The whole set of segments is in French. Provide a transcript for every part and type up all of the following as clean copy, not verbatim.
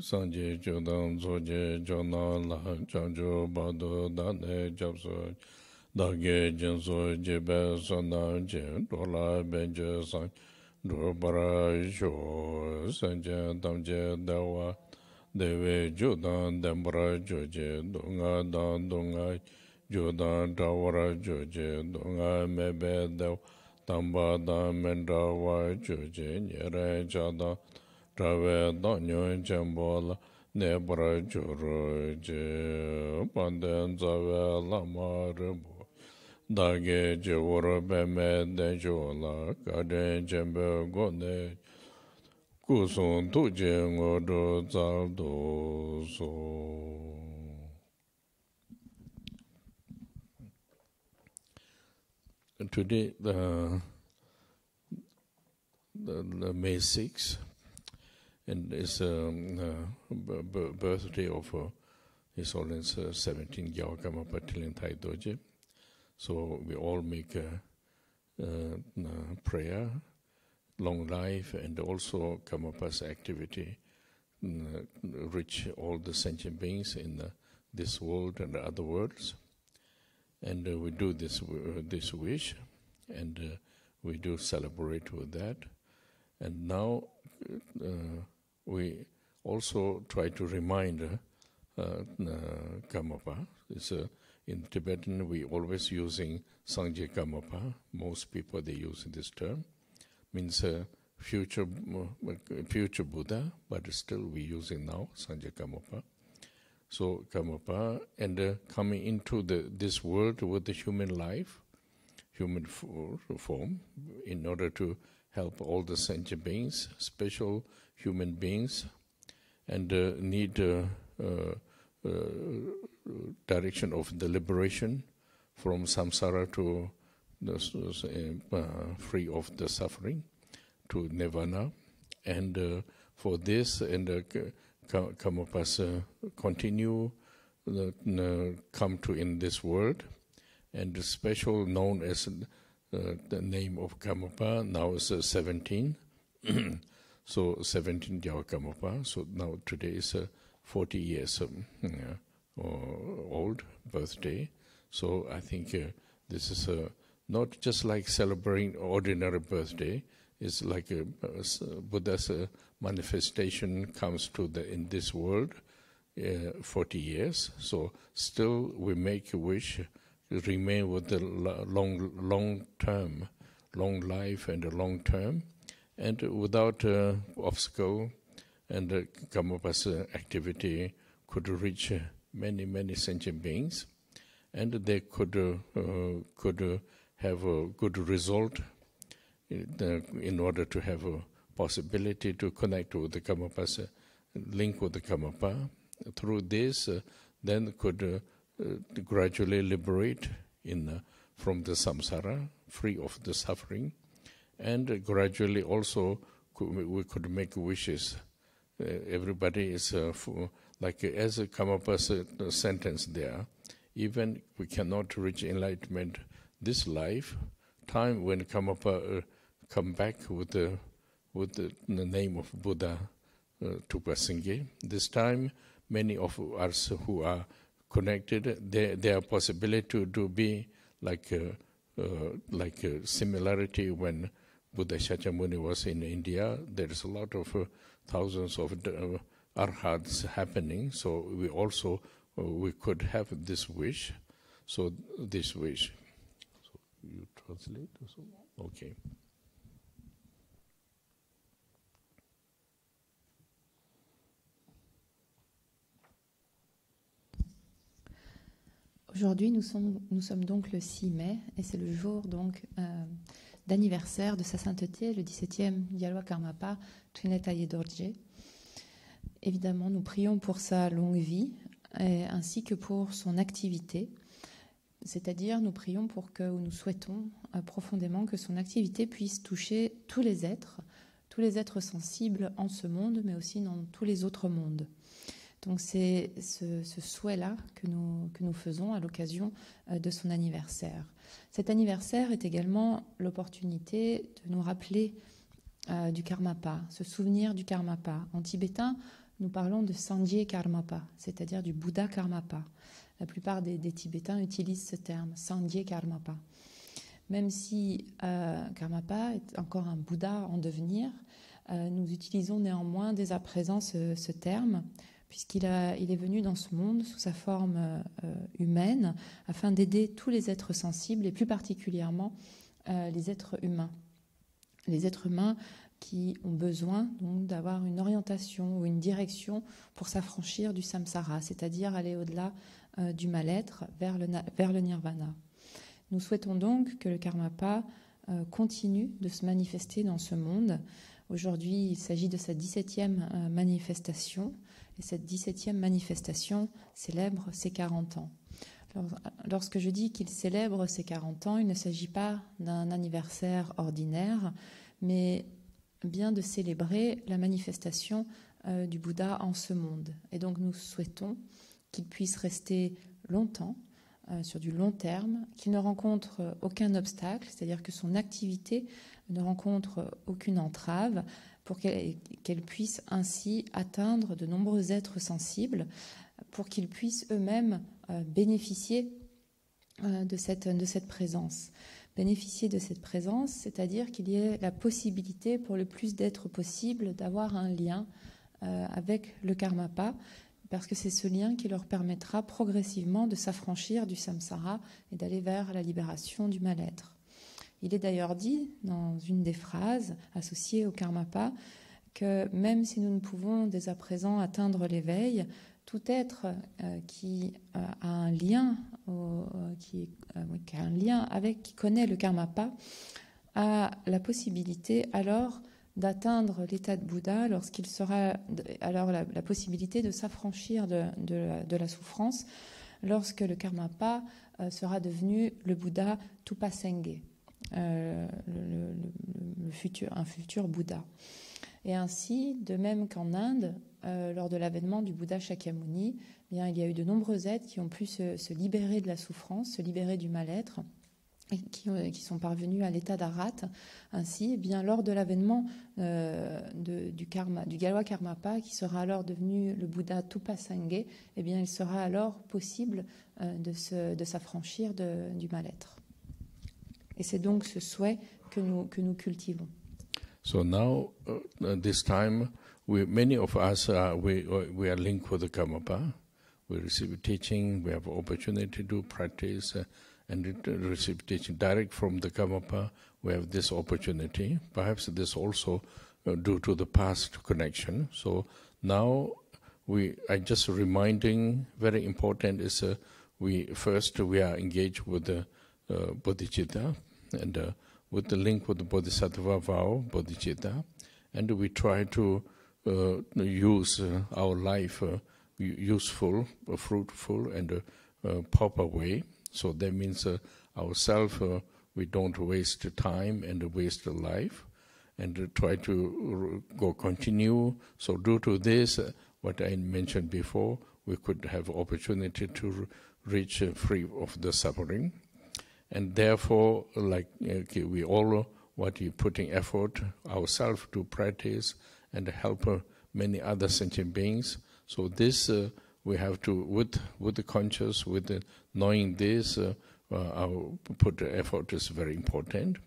Sanje Jodam Zoje Jona La Janjo Bado Dane Japso Dage Jenso Jebe Sona Je Dola Benje San Dobara Jo Sanje Damje Dawa Dewe Jodan Dembra Joje Donga Dan Donga Jodan Dawara Joje Donga Mebe Dew Tamba Dan Mendawa Joje Nyere Jada Trave Danyo Jambola Nebra Joroje Panden Zave Lama Rebu Dage Jeworo Beme Denjola Kade Jembe Gone Kusun Tuje Ngodo Zaldo So. Today, the May 6th, and it's birthday of His Holiness 17 Gyawakama Tilin Thai Doje. So we all make a prayer, long life, and also Kamapa's activity, reach all the sentient beings in this world and the other worlds. And we do this wish, and we do celebrate with that. And now we also try to remind Kamapa. In Tibetan, we always using Sangye Kamapa. Most people, they use this term. Means future Buddha, but still we using now Sangye Kamapa. So Kamapa, and coming into this world with the human life, human form, in order to help all the sentient beings, special human beings, and need direction of the liberation from samsara to free of the suffering to nirvana. And for this, and Kamapas continue come to in this world, and the special known as the name of Kamapa now is 17. So 17 Gyawakama. So now today is 40 years old birthday. So I think this is not just like celebrating ordinary birthday. It's like Buddha's manifestation comes to in this world 40 years. So still we make a wish, remain with the long term, long life and a long term, and without obstacle, and Kamapa's activity could reach many sentient beings, and they could have a good result in order to have a possibility to connect with the Kamapa's link with the Kamapa. Through this, then could gradually liberate from the samsara, free of the suffering, and gradually also we could make wishes. Everybody is like as a Kamapa's sentence there. Even we cannot reach enlightenment this life, time when Kamapa come back with the name of Buddha Tupasingye. This time, many of us who are connected, there are possibility to be like a similarity when Buddha Shakyamuni was in India. There is a lot of thousands of arhats happening. So we also we could have this wish. So this wish. So you translate also? Okay. Aujourd'hui, nous sommes donc le 6 mai, et c'est le jour donc d'anniversaire de sa sainteté, le 17e Gyalwa Karmapa Trinitaye Dorje. Évidemment, nous prions pour sa longue vie, ainsi que pour son activité. C'est-à-dire, nous prions pour que, ou nous souhaitons profondément que son activité puisse toucher tous les êtres sensibles en ce monde, mais aussi dans tous les autres mondes. Donc c'est ce souhait-là que nous faisons à l'occasion de son anniversaire. Cet anniversaire est également l'opportunité de nous rappeler du Karmapa, se souvenir du Karmapa. En tibétain, nous parlons de Sangye Karmapa, c'est-à-dire du Bouddha Karmapa. La plupart des Tibétains utilisent ce terme, Sangye Karmapa. Même si Karmapa est encore un Bouddha en devenir, nous utilisons néanmoins dès à présent ce terme, puisqu'il est venu dans ce monde sous sa forme humaine, afin d'aider tous les êtres sensibles, et plus particulièrement les êtres humains. Les êtres humains qui ont besoin donc d'avoir une orientation ou une direction pour s'affranchir du samsara, c'est-à-dire aller au-delà du mal-être vers le nirvana. Nous souhaitons donc que le Karmapa continue de se manifester dans ce monde. Aujourd'hui, il s'agit de sa 17e manifestation, et cette 17e manifestation célèbre ses 40 ans. Lorsque je dis qu'il célèbre ses 40 ans, il ne s'agit pas d'un anniversaire ordinaire, mais bien de célébrer la manifestation du Bouddha en ce monde. Et donc nous souhaitons qu'il puisse rester longtemps, sur du long terme, qu'il ne rencontre aucun obstacle, c'est-à-dire que son activité ne rencontre aucune entrave, pour qu'elle puisse ainsi atteindre de nombreux êtres sensibles, pour qu'ils puissent eux-mêmes bénéficier de cette présence. Bénéficier de cette présence, c'est-à-dire qu'il y ait la possibilité pour le plus d'êtres possible d'avoir un lien avec le Karmapa, parce que c'est ce lien qui leur permettra progressivement de s'affranchir du samsara et d'aller vers la libération du mal-être. Il est d'ailleurs dit dans une des phrases associées au Karmapa que même si nous ne pouvons dès à présent atteindre l'éveil, tout être qui a un lien, qui connaît le Karmapa, a la possibilité alors d'atteindre l'état de Bouddha lorsqu'il sera alors la possibilité de s'affranchir de la souffrance lorsque le Karmapa sera devenu le Bouddha Tupasenge, un futur Bouddha. Et ainsi, de même qu'en Inde, lors de l'avènement du Bouddha Shakyamuni, eh bien, il y a eu de nombreux êtres qui ont pu se libérer de la souffrance, se libérer du mal-être, et qui sont parvenus à l'état d'Arat. Ainsi, eh bien, lors de l'avènement du Galwa Karmapa, qui sera alors devenu le Bouddha Tupasenge, eh bien, il sera alors possible de s'affranchir du mal-être. Et c'est donc ce souhait que nous cultivons. So now, this time, many of us we are linked with the Karmapa. We receive teaching, we have opportunity to practice and receive teaching direct from the Karmapa. We have this opportunity. Perhaps this also due to the past connection. So now I just reminding, very important is we are engaged with the bodhicitta and with the link with the Bodhisattva vow, bodhicitta, and we try to use our life useful, fruitful, and proper way. So that means ourselves, we don't waste time and waste life, and try to continue. So due to this, what I mentioned before, we could have opportunity to reach free of the suffering. And therefore, we all putting effort ourselves to practice and help many other sentient beings. So this we have to, with the conscious, with the knowing this, our put effort is very important.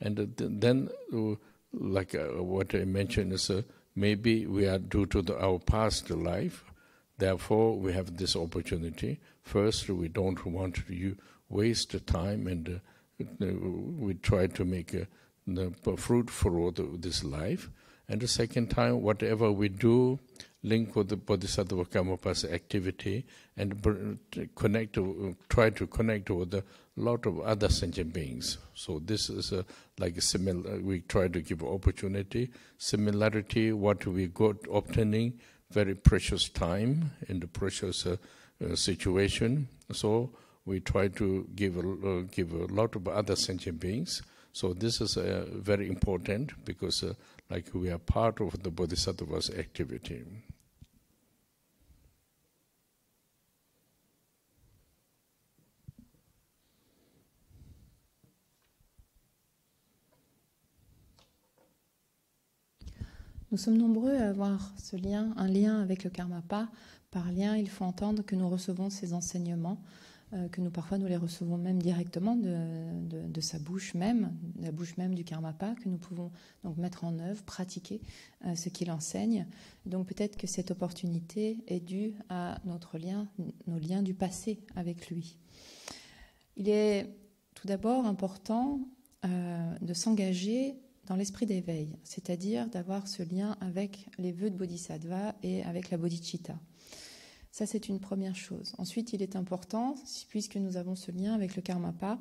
And then, what I mentioned is maybe we are due to our past life. Therefore, we have this opportunity. First, we don't want to waste the time, and we try to make fruitful this life. And the second time, whatever we do, link with the Bodhisattva Karmapa's activity and try to connect with a lot of other sentient beings. So this is like a similar. We try to give opportunity, similarity. What we got obtaining very precious time in the precious situation. So we try to give a lot of other sentient beings. So this is very important because we are part of the Bodhisattva's activity. Nous sommes nombreux à avoir un lien avec le Karmapa. Par lien, il faut entendre que nous recevons ces enseignements, que parfois nous les recevons même directement de sa bouche même, de la bouche même du Karmapa, que nous pouvons donc mettre en œuvre, pratiquer ce qu'il enseigne. Donc peut-être que cette opportunité est due à nos liens du passé avec lui. Il est tout d'abord important de s'engager dans l'esprit d'éveil, c'est-à-dire d'avoir ce lien avec les vœux de Bodhisattva et avec la bodhicitta. Ça, c'est une première chose. Ensuite, il est important, puisque nous avons ce lien avec le Karmapa,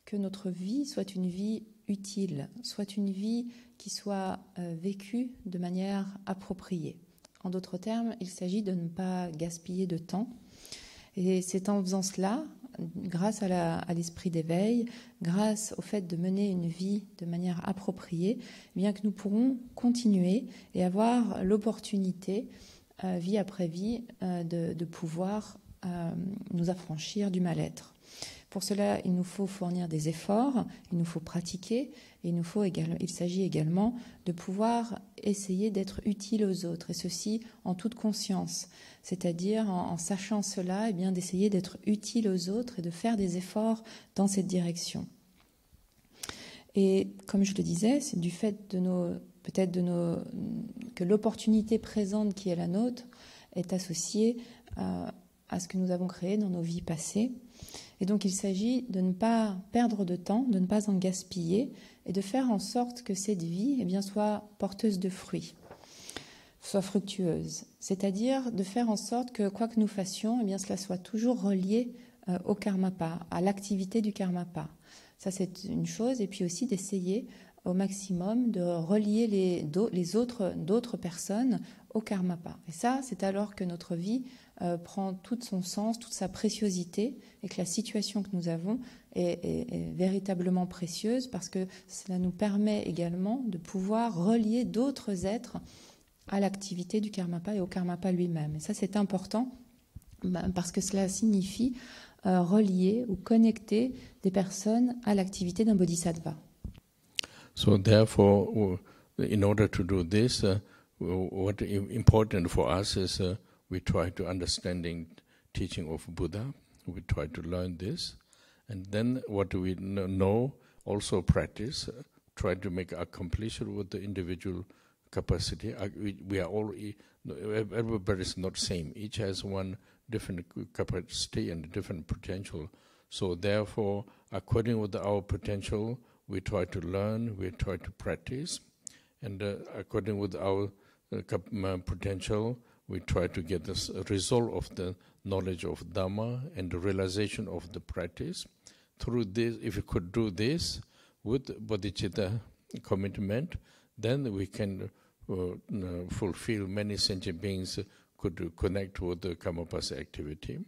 que notre vie soit une vie utile, soit une vie qui soit vécue de manière appropriée. En d'autres termes, il s'agit de ne pas gaspiller de temps. Et c'est en faisant cela, grâce à l'esprit d'éveil, grâce au fait de mener une vie de manière appropriée, bien que nous pourrons continuer et avoir l'opportunité, vie après vie, de pouvoir nous affranchir du mal-être. Pour cela, il nous faut fournir des efforts, il nous faut pratiquer, et il s'agit également de pouvoir essayer d'être utile aux autres, et ceci en toute conscience, c'est-à-dire en sachant cela, bien d'essayer d'être utile aux autres et de faire des efforts dans cette direction. Et comme je le disais, c'est du fait que l'opportunité présente qui est la nôtre est associée à ce que nous avons créé dans nos vies passées. Et donc il s'agit de ne pas perdre de temps, de ne pas en gaspiller et de faire en sorte que cette vie soit porteuse de fruits, soit fructueuse. C'est-à-dire de faire en sorte que quoi que nous fassions, cela soit toujours relié au Karmapa, à l'activité du Karmapa. Ça, c'est une chose. Et puis aussi d'essayer au maximum de relier d'autres personnes au Karmapa. Et ça, c'est alors que notre vie prend tout son sens, toute sa préciosité, et que la situation que nous avons est véritablement précieuse, parce que cela nous permet également de pouvoir relier d'autres êtres à l'activité du Karmapa et au Karmapa lui-même. Et ça, c'est important, parce que cela signifie relier ou connecter des personnes à l'activité d'un bodhisattva. So therefore, in order to do this, what is important for us is we try to understanding teaching of Buddha. We try to learn this, and then what we know also practice. Try to make accomplishment with the individual capacity. We are all, everybody is not same. Each has one different capacity and different potential. So therefore, according with our potential, we try to learn, we try to practice, and according with our potential, we try to get this result of the knowledge of Dhamma and the realization of the practice. Through this, if we could do this with bodhicitta commitment, then we can fulfill many sentient beings could connect with the Karmapasa activity.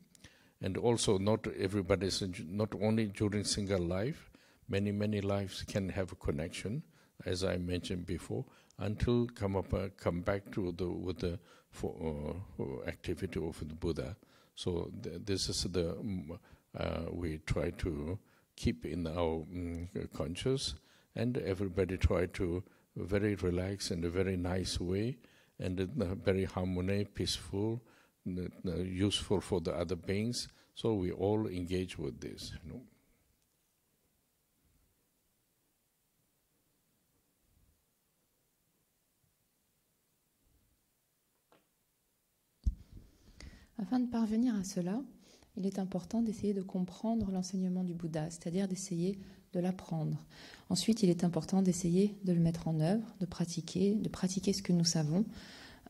And also not everybody, not only during single life, many lives can have a connection, as I mentioned before, until Karmapa come back to with the activity of the Buddha. So this is the we try to keep in our conscious, and everybody try to very relax in a very nice way, and very harmony, peaceful, useful for the other beings. So we all engage with this. Afin de parvenir à cela, il est important d'essayer de comprendre l'enseignement du Bouddha, c'est-à-dire d'essayer de l'apprendre. Ensuite, il est important d'essayer de le mettre en œuvre, de pratiquer ce que nous savons,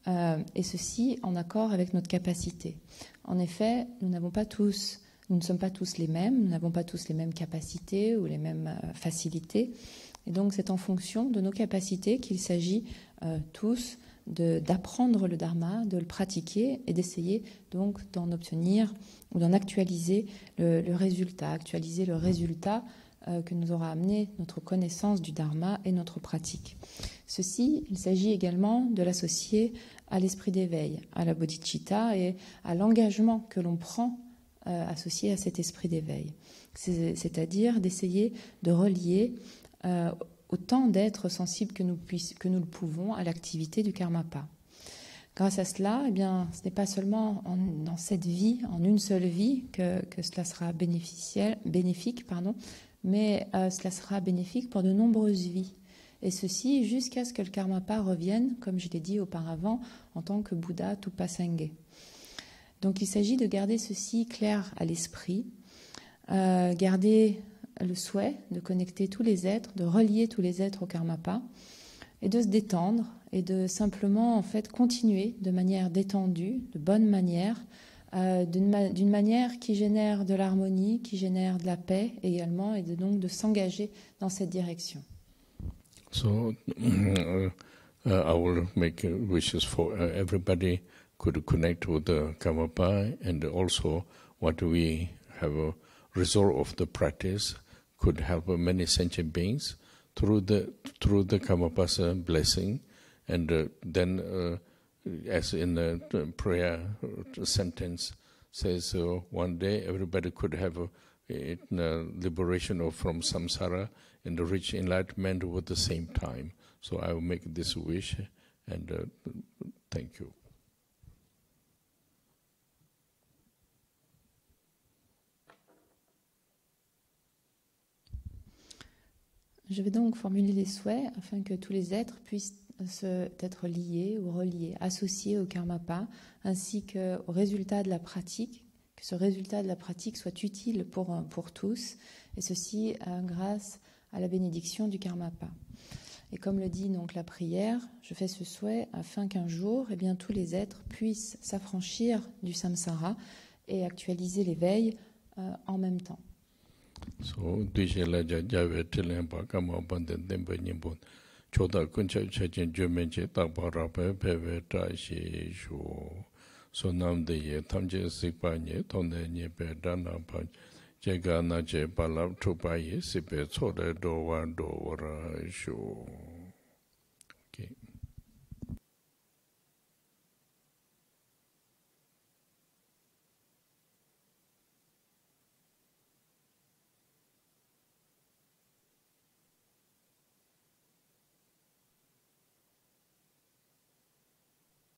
et ceci en accord avec notre capacité. En effet, nous ne sommes pas tous les mêmes, nous n'avons pas tous les mêmes capacités ou les mêmes facilités, et donc c'est en fonction de nos capacités qu'il s'agit tous d'apprendre le Dharma, de le pratiquer et d'essayer donc d'en obtenir ou d'en actualiser le résultat, que nous aura amené notre connaissance du Dharma et notre pratique. Ceci, il s'agit également de l'associer à l'esprit d'éveil, à la bodhicitta et à l'engagement que l'on prend associé à cet esprit d'éveil. C'est-à-dire d'essayer de relier autant d'êtres sensibles que nous le pouvons à l'activité du karmapa. Grâce à cela, eh bien, ce n'est pas seulement dans cette vie, en une seule vie, que cela sera bénéfique, mais cela sera bénéfique pour de nombreuses vies. Et ceci jusqu'à ce que le karmapa revienne, comme je l'ai dit auparavant, en tant que Bouddha Tupa Sangye. Donc il s'agit de garder ceci clair à l'esprit, garder le souhait de connecter tous les êtres, de relier tous les êtres au karmapa, et de se détendre, et de simplement en fait continuer de manière détendue, de bonne manière, d'une manière qui génère de l'harmonie, qui génère de la paix également, et donc de s'engager dans cette direction. So I will make wishes for everybody could connect with the Karmapa, and also what we have a result of the practice could help many sentient beings through the Karmapa's blessing, and then as in the prayer sentence says, one day everybody could have a liberation from samsara and reach enlightenment at the same time. So I will make this wish, and thank you. Je vais donc formuler des souhaits afin que tous les êtres puissent être liés ou reliés, associés au karmapa, ainsi qu'au résultat de la pratique, que ce résultat de la pratique soit utile pour tous, et ceci grâce à la bénédiction du karmapa. Et comme le dit donc la prière, je fais ce souhait afin qu'un jour, eh bien, tous les êtres puissent s'affranchir du samsara et actualiser l'éveil en même temps. So, Dujela Jave Tilempa Kama Bandan Dembanyibun, Choda Kuncha Chachin Jumenche Takparape Peve Tashi Shu, Sonam de Ye Tamje Sikpanye, Tonde Nyepe Dana Pan, Jega Nache Palap Tupaye, Sipe Sode Dowa Dora Shu.